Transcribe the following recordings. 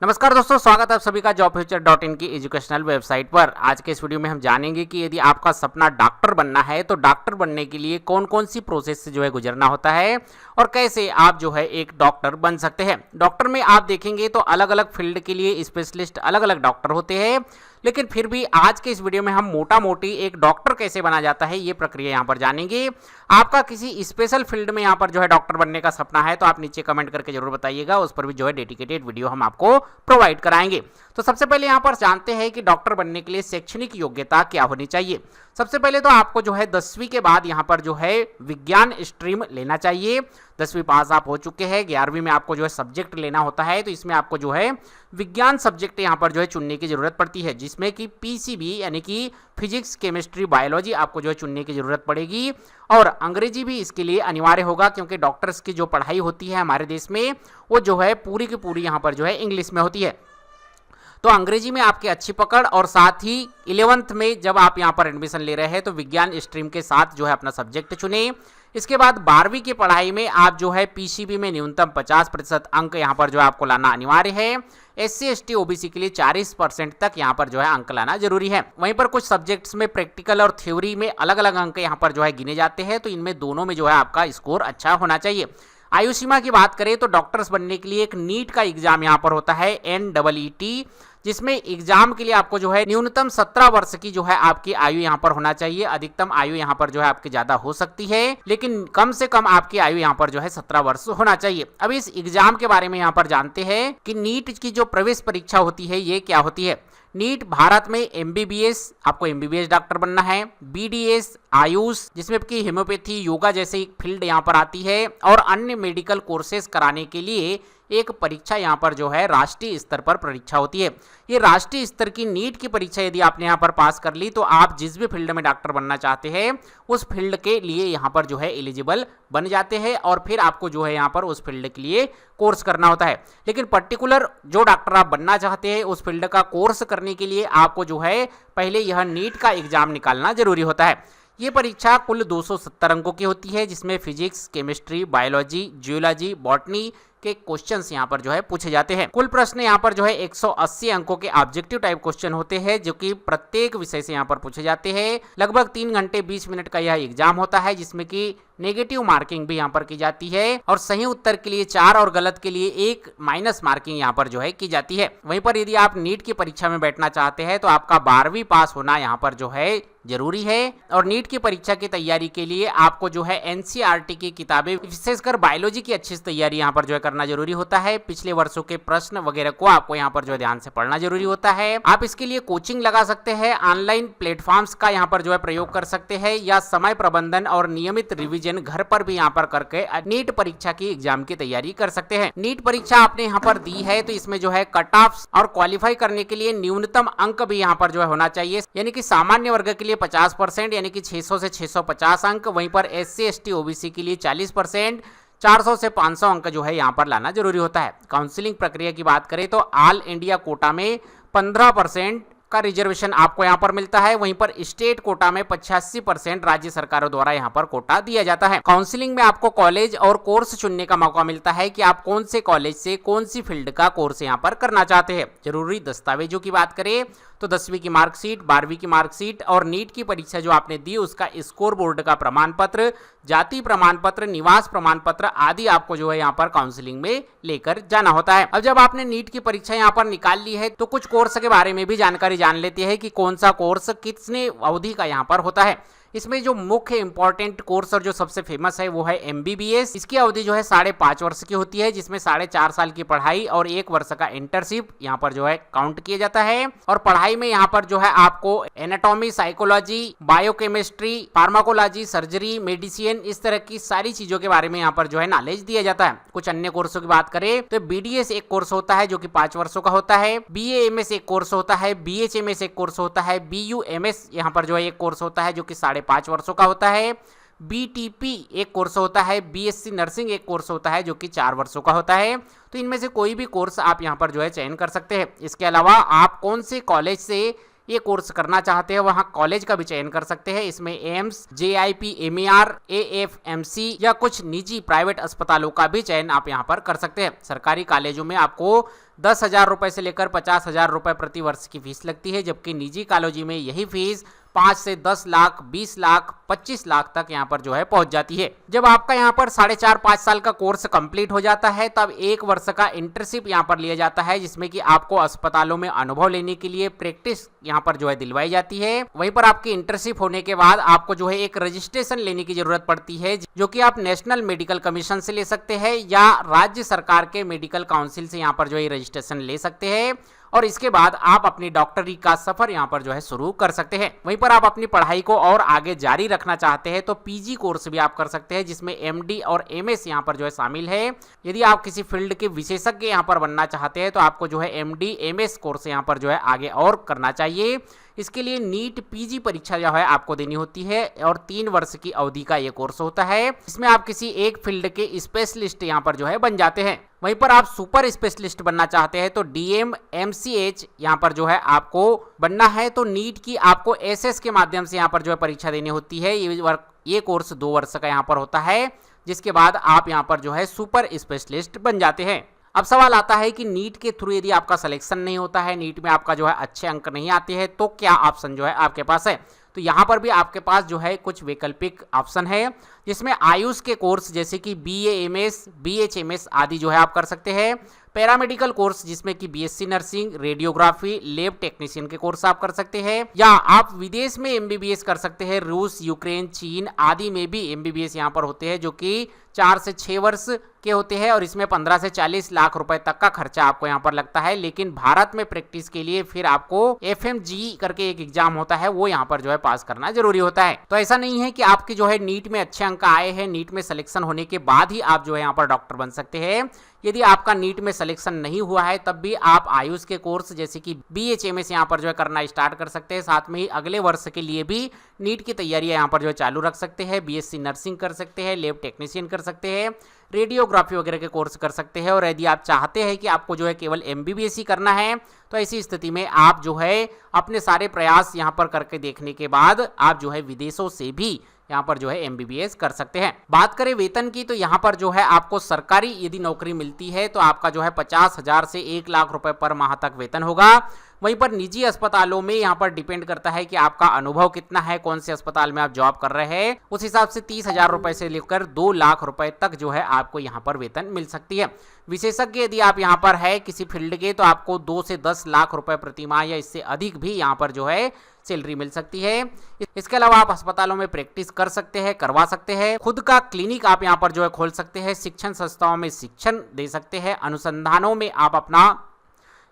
नमस्कार दोस्तों, स्वागत है आप सभी का jobfuture.in की एजुकेशनल वेबसाइट पर। आज के इस वीडियो में हम जानेंगे कि यदि आपका सपना डॉक्टर बनना है तो डॉक्टर बनने के लिए कौन कौन सी प्रोसेस से गुजरना होता है और कैसे आप एक डॉक्टर बन सकते हैं। डॉक्टर में आप देखेंगे तो अलग अलग फील्ड के लिए स्पेशलिस्ट अलग अलग डॉक्टर होते हैं, लेकिन फिर भी आज के इस वीडियो में हम मोटा मोटी एक डॉक्टर कैसे बना जाता है ये प्रक्रिया यहाँ पर जानेंगे। आपका किसी स्पेशल फील्ड में यहाँ पर डॉक्टर बनने का सपना है तो आप नीचे कमेंट करके जरूर बताइएगा, उस पर भी डेडिकेटेड वीडियो हम आपको प्रोवाइड कराएंगे। तो सबसे पहले यहाँ पर जानते हैं कि डॉक्टर बनने के लिए शैक्षणिक योग्यता क्या होनी चाहिए। सबसे पहले तो आपको 10वीं के बाद यहाँ पर विज्ञान स्ट्रीम लेना चाहिए। 10वीं पास आप हो चुके हैं, 11वीं में आपको सब्जेक्ट लेना होता है, तो इसमें आपको विज्ञान सब्जेक्ट यहाँ पर चुनने की जरूरत पड़ती है, जिसमें कि पीसीबी यानी कि फिजिक्स, केमिस्ट्री, बायोलॉजी आपको चुनने की जरूरत पड़ेगी। और अंग्रेजी भी इसके लिए अनिवार्य होगा, क्योंकि डॉक्टर्स की जो पढ़ाई होती है हमारे देश में वो पूरी की पूरी यहाँ पर इंग्लिश में होती है। तो अंग्रेजी में आपकी अच्छी पकड़, और साथ ही 11th में जब आप यहाँ पर एडमिशन ले रहे हैं तो विज्ञान स्ट्रीम के साथ अपना सब्जेक्ट चुने। इसके बाद 12वीं की पढ़ाई में आप पीसीबी में न्यूनतम 50% अंक यहाँ पर आपको लाना अनिवार्य है। SC ST OBC के लिए 40% तक यहाँ पर अंक लाना जरूरी है। वहीं पर कुछ सब्जेक्ट्स में प्रैक्टिकल और थ्योरी में अलग अलग अंक यहाँ पर गिने जाते हैं, तो इनमें दोनों में आपका स्कोर अच्छा होना चाहिए। आयु सीमा की बात करें तो डॉक्टर्स बनने के लिए एक नीट का एग्जाम यहाँ पर होता है, NEET, जिसमें एग्जाम के लिए आपको न्यूनतम 17 वर्ष की आपकी आयु यहाँ पर होना चाहिए। अधिकतम आयु यहाँ पर आपकी ज्यादा हो सकती है, लेकिन कम से कम आपकी आयु यहाँ पर 17 वर्ष होना चाहिए। अब इस एग्जाम के बारे में यहाँ पर जानते हैं कि नीट की जो प्रवेश परीक्षा होती है ये क्या होती है। नीट भारत में MBBS, आपको MBBS डॉक्टर बनना है, BDS आयुष, जिसमें कि होम्योपैथी, योगा जैसे फील्ड यहाँ पर आती है, और अन्य मेडिकल कोर्सेज कराने के लिए एक परीक्षा यहाँ पर राष्ट्रीय स्तर पर परीक्षा होती है। ये राष्ट्रीय स्तर की नीट की परीक्षा यदि आपने यहाँ पर पास कर ली तो आप जिस भी फील्ड में डॉक्टर बनना चाहते हैं उस फील्ड के लिए यहाँ पर एलिजिबल बन जाते हैं, और फिर आपको यहाँ पर उस फील्ड के लिए कोर्स करना होता है। लेकिन पर्टिकुलर जो डॉक्टर आप बनना चाहते हैं उस फील्ड का कोर्स करने के लिए आपको पहले यह नीट का एग्जाम निकालना जरूरी होता है। ये परीक्षा कुल 270 अंकों की होती है, जिसमें physics, chemistry, biology, geology, botany के क्वेश्चंस यहाँ पर पूछे जाते हैं। कुल प्रश्न यहाँ पर 180 अंकों के ऑब्जेक्टिव टाइप क्वेश्चन होते हैं, जो कि प्रत्येक विषय से यहाँ पर पूछे जाते हैं। लगभग 3 घंटे 20 मिनट का यह एग्जाम होता है, जिसमें कि नेगेटिव मार्किंग भी यहाँ पर की जाती है, और सही उत्तर के लिए 4 और गलत के लिए 1 माइनस मार्किंग यहाँ पर की जाती है। वहीं पर यदि आप नीट की परीक्षा में बैठना चाहते हैं तो आपका 12वीं पास होना यहाँ पर जरूरी है, और नीट की परीक्षा की तैयारी के लिए आपको NCERT की किताबें, विशेषकर बायोलॉजी की अच्छी तैयारी यहाँ पर करना जरूरी होता है। पिछले वर्षों के प्रश्न वगैरह को आपको यहाँ पर ध्यान से पढ़ना जरूरी होता है। आप इसके लिए कोचिंग लगा सकते हैं, ऑनलाइन प्लेटफॉर्म्स का यहाँ पर प्रयोग कर सकते हैं, या समय प्रबंधन और नियमित रिवीजन घर पर भी यहाँ पर करके नीट परीक्षा की एग्जाम की तैयारी कर सकते हैं। नीट परीक्षा आपने यहाँ पर दी है तो इसमें कट ऑफ और क्वालिफाई करने के लिए न्यूनतम अंक भी यहाँ पर होना चाहिए, यानी कि सामान्य वर्ग के लिए 50%, यानी कि 600 से 650 अंक। वहीं पर SC ST OBC के लिए 40%, 400 से 500 अंक यहाँ पर लाना जरूरी होता है। काउंसलिंग प्रक्रिया की बात करें तो ऑल इंडिया कोटा में 15% का रिजर्वेशन आपको यहाँ पर मिलता है। वहीं पर स्टेट कोटा में 85% राज्य सरकारों द्वारा यहाँ पर कोटा दिया जाता है। काउंसलिंग में आपको कॉलेज और कोर्स चुनने का मौका मिलता है कि आप कौन से कॉलेज से कौन सी फील्ड का कोर्स यहाँ पर करना चाहते हैं। जरूरी दस्तावेजों की बात करें तो 10वीं की मार्कशीट, 12वीं की मार्कशीट और नीट की परीक्षा जो आपने दी उसका स्कोर बोर्ड का प्रमाण पत्र, जाति प्रमाण पत्र, निवास प्रमाण पत्र आदि आपको यहाँ पर काउंसलिंग में लेकर जाना होता है। अब जब आपने नीट की परीक्षा यहाँ पर निकाल ली है तो कुछ कोर्स के बारे में भी जानकारी जान लेते हैं कि कौन सा कोर्स कितने अवधि का यहाँ पर होता है। इसमें जो मुख्य इंपॉर्टेंट कोर्स और जो सबसे फेमस है वो है MBBS। इसकी अवधि 5.5 वर्ष की होती है, जिसमें 4.5 साल की पढ़ाई और 1 वर्ष का इंटर्नशिप यहाँ पर काउंट किया जाता है। और पढ़ाई में यहाँ पर आपको anatomy, psychology, biochemistry, pharmacology, surgery, medicine, इस तरह की सारी चीजों के बारे में यहाँ पर नॉलेज दिया जाता है। कुछ अन्य कोर्सों की बात करें तो BDS एक कोर्स होता है जो कि 5 वर्षों का होता है, BAMS एक कोर्स होता है, BHMS एक कोर्स होता है, BUMS यहाँ पर एक कोर्स होता है जो कि 5.5 वर्षों का होता है, BTP एक कोर्स होता है, BSc नर्सिंग एक कोर्स होता है जो कि 4 वर्षों का होता है। तो इनमें से कोई भी कोर्स आप यहाँ पर चयन कर सकते हैं। इसके अलावा आप कौन से कॉलेज से ये कोर्स करना चाहते हैं वहाँ कॉलेज का भी चयन कर सकते हैं। इसमें एम्स, JIP, MER, AFMC या कुछ निजी प्राइवेट अस्पतालों का भी चयन आप यहाँ पर कर सकते हैं। सरकारी कॉलेजों में आपको 10,000 रुपए से लेकर 50,000 रुपए प्रति वर्ष की फीस लगती है, जबकि निजी कॉलेजों में यही फीस 5 से 10 लाख, 20 लाख, 25 लाख तक यहाँ पर जो है पहुंच जाती है। जब आपका यहाँ पर 4.5 साल का कोर्स कंप्लीट हो जाता है तब 1 वर्ष का इंटर्नशिप यहाँ पर लिया जाता है, जिसमें कि आपको अस्पतालों में अनुभव लेने के लिए प्रैक्टिस यहाँ पर जो है दिलवाई जाती है। वहीं पर आपकी इंटर्नशिप होने के बाद आपको जो है एक रजिस्ट्रेशन लेने की जरूरत पड़ती है, जो कि आप नेशनल मेडिकल कमीशन से ले सकते हैं या राज्य सरकार के मेडिकल काउंसिल से यहाँ पर जो है रजिस्ट्रेशन ले सकते हैं, और इसके बाद आप अपनी डॉक्टरी का सफर यहाँ पर जो है शुरू कर सकते हैं। वहीं पर आप अपनी पढ़ाई को और आगे जारी रखना चाहते हैं तो PG कोर्स भी आप कर सकते हैं, जिसमें MD और MS यहाँ पर जो है शामिल है। यदि आप किसी फील्ड के विशेषज्ञ यहाँ पर बनना चाहते हैं तो आपको जो है MD MS कोर्स यहाँ पर जो है आगे और करना चाहिए। इसके लिए नीट PG परीक्षा जो है आपको देनी होती है और 3 वर्ष की अवधि का ये कोर्स होता है। इसमें आप किसी एक फील्ड के स्पेशलिस्ट यहाँ पर जो है बन जाते हैं। वहीं पर आप सुपर स्पेशलिस्ट बनना चाहते हैं तो DM MCH यहाँ पर जो है आपको बनना है, तो नीट की आपको SS के माध्यम से यहाँ पर जो है परीक्षा देनी होती है। ये कोर्स 2 वर्ष का यहाँ पर होता है, जिसके बाद आप यहाँ पर जो है सुपर स्पेशलिस्ट बन जाते हैं। अब सवाल आता है कि नीट के थ्रू यदि आपका सिलेक्शन नहीं होता है, नीट में आपका जो है अच्छे अंक नहीं आते हैं, तो क्या ऑप्शन जो है आपके पास है? तो यहाँ पर भी आपके पास जो है कुछ वैकल्पिक ऑप्शन है, जिसमें आयुष के कोर्स जैसे कि BAMS, BHMS आदि जो है आप कर सकते हैं। पैरामेडिकल कोर्स जिसमें कि BSc nursing, radiography, lab technician के कोर्स आप कर सकते हैं, या आप विदेश में MBBS कर सकते हैं। रूस, यूक्रेन, चीन आदि में भी MBBS यहाँ पर होते हैं, जो कि 4 से 6 वर्ष के होते हैं और इसमें 15 से 40 लाख रुपए तक का खर्चा आपको यहाँ पर लगता है। लेकिन भारत में प्रैक्टिस के लिए फिर आपको FMG करके एक एग्जाम होता है, वो यहाँ पर जो है पास करना जरूरी होता है। तो ऐसा नहीं है कि आपके जो है नीट में अच्छे अंक आए हैं, नीट में सिलेक्शन होने के बाद ही आप जो है यहाँ पर डॉक्टर बन सकते हैं। यदि आपका नीट में सिलेक्शन नहीं हुआ है तब भी आप आयुष के कोर्स जैसे कि BHMS यहाँ पर जो है करना स्टार्ट कर सकते हैं। साथ में ही अगले वर्ष के लिए भी नीट की तैयारियां यहाँ पर जो है चालू रख सकते हैं। BSc नर्सिंग कर सकते हैं, लैब टेक्नीशियन कर सकते हैं, रेडियोग्राफी वगैरह के कोर्स कर सकते हैं। और यदि आप चाहते हैं कि आपको जो है केवल MBBS ही करना है तो ऐसी स्थिति में आप जो है अपने सारे प्रयास यहाँ पर करके देखने के बाद आप जो है विदेशों से भी यहाँ पर जो है MBBS कर सकते हैं। बात करें वेतन की तो यहाँ पर जो है आपको सरकारी यदि नौकरी मिलती है तो आपका जो है 50,000 से 1 लाख रुपए पर माह तक वेतन होगा। वहीं पर निजी अस्पतालों में यहाँ पर डिपेंड करता है कि आपका अनुभव कितना है, कौन से अस्पताल में आप जॉब कर रहे हैं, उस हिसाब से 30,000 रुपए से लेकर 2 लाख रुपए तक जो है आपको यहाँ पर वेतन मिल सकती है। विशेषज्ञ यदि आप यहाँ पर है किसी फील्ड के तो आपको 2 से 10 लाख रुपए प्रति माह या इससे अधिक भी यहाँ पर जो है सैलरी मिल सकती है। इसके अलावा आप अस्पतालों में प्रैक्टिस कर सकते हैं, करवा सकते हैं, खुद का क्लिनिक आप यहाँ पर जो है खोल सकते हैं, शिक्षण संस्थाओं में शिक्षण दे सकते हैं, अनुसंधानों में आप अपना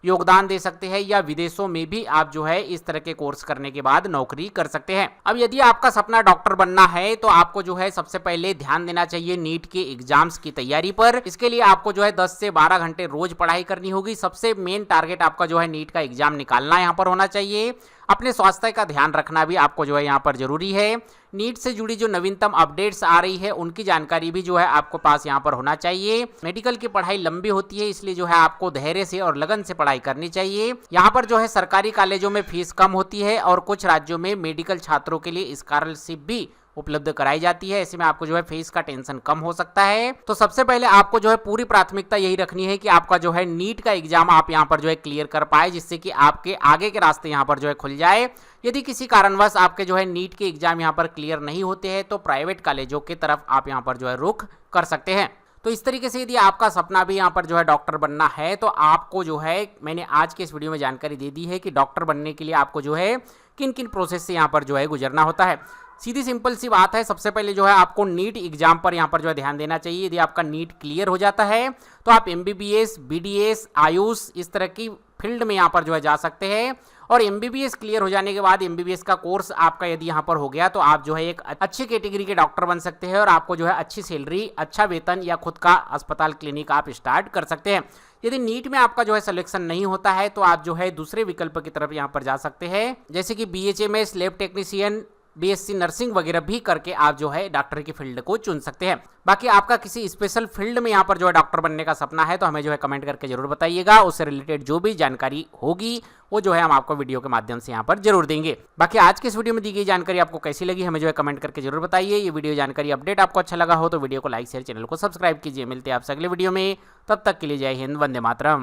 योगदान दे सकते हैं, या विदेशों में भी आप जो है इस तरह के कोर्स करने के बाद नौकरी कर सकते हैं। अब यदि आपका सपना डॉक्टर बनना है तो आपको जो है सबसे पहले ध्यान देना चाहिए नीट के एग्जाम्स की तैयारी पर। इसके लिए आपको जो है 10 से 12 घंटे रोज पढ़ाई करनी होगी। सबसे मेन टारगेट आपका जो है नीट का एग्जाम निकालना यहाँ पर होना चाहिए। अपने स्वास्थ्य का ध्यान रखना भी आपको जो है यहाँ पर जरूरी है। नीट से जुड़ी जो नवीनतम अपडेट्स आ रही है उनकी जानकारी भी जो है आपको पास यहाँ पर होना चाहिए। मेडिकल की पढ़ाई लंबी होती है, इसलिए जो है आपको धैर्य से और लगन से पढ़ाई करनी चाहिए। यहाँ पर जो है सरकारी कॉलेजों में फीस कम होती है और कुछ राज्यों में मेडिकल छात्रों के लिए स्कॉलरशिप भी उपलब्ध कराई जाती है। ऐसे में आपको जो है फीस का टेंशन कम हो सकता है। तो सबसे पहले आपको जो है पूरी प्राथमिकता यही रखनी है कि आपका जो है नीट का एग्जाम आप यहाँ पर जो है क्लियर कर पाए, जिससे कि आपके आगे के रास्ते यहाँ पर जो है खुल जाए। यदि किसी कारणवश आपके जो है नीट के एग्जाम यहाँ पर क्लियर नहीं होते हैं तो प्राइवेट कॉलेजों की तरफ आप यहाँ पर जो है रुख कर सकते हैं। तो इस तरीके से यदि आपका सपना भी यहाँ पर जो है डॉक्टर बनना है तो आपको जो है मैंने आज के इस वीडियो में जानकारी दे दी है कि डॉक्टर बनने के लिए आपको जो है किन किन प्रोसेस से यहाँ पर जो है गुजरना होता है। सीधी सिंपल सी बात है, सबसे पहले जो है आपको नीट एग्जाम पर यहाँ पर जो है ध्यान देना चाहिए। यदि आपका नीट क्लियर हो जाता है तो आप MBBS, BDS, आयुष इस तरह की फील्ड में यहाँ पर जो है जा सकते हैं। और MBBS क्लियर हो जाने के बाद MBBS का कोर्स आपका यदि यहाँ पर हो गया तो आप जो है एक अच्छी कैटेगरी के डॉक्टर बन सकते हैं और आपको जो है अच्छी सैलरी, अच्छा वेतन या खुद का अस्पताल क्लिनिक आप स्टार्ट कर सकते हैं। यदि नीट में आपका जो है सिलेक्शन नहीं होता है तो आप जो है दूसरे विकल्प की तरफ यहाँ पर जा सकते हैं, जैसे कि BHMS, lab technician, BSc nursing वगैरह भी करके आप जो है डॉक्टर की फील्ड को चुन सकते हैं। बाकी आपका किसी स्पेशल फील्ड में यहाँ पर जो है डॉक्टर बनने का सपना है तो हमें जो है कमेंट करके जरूर बताइएगा। उससे रिलेटेड जो भी जानकारी होगी वो जो है हम आपको वीडियो के माध्यम से यहाँ पर जरूर देंगे। बाकी आज के इस वीडियो में दी गई जानकारी आपको कैसी लगी हमें जो है कमेंट करके जरूर बताइए। ये वीडियो जानकारी अपडेट आपको अच्छा लगा हो तो वीडियो को लाइक शेयर, चैनल को सब्सक्राइब कीजिए। मिलते हैं आपसे अगले वीडियो में, तब तक के लिए जय हिंद, वंदे मातरम।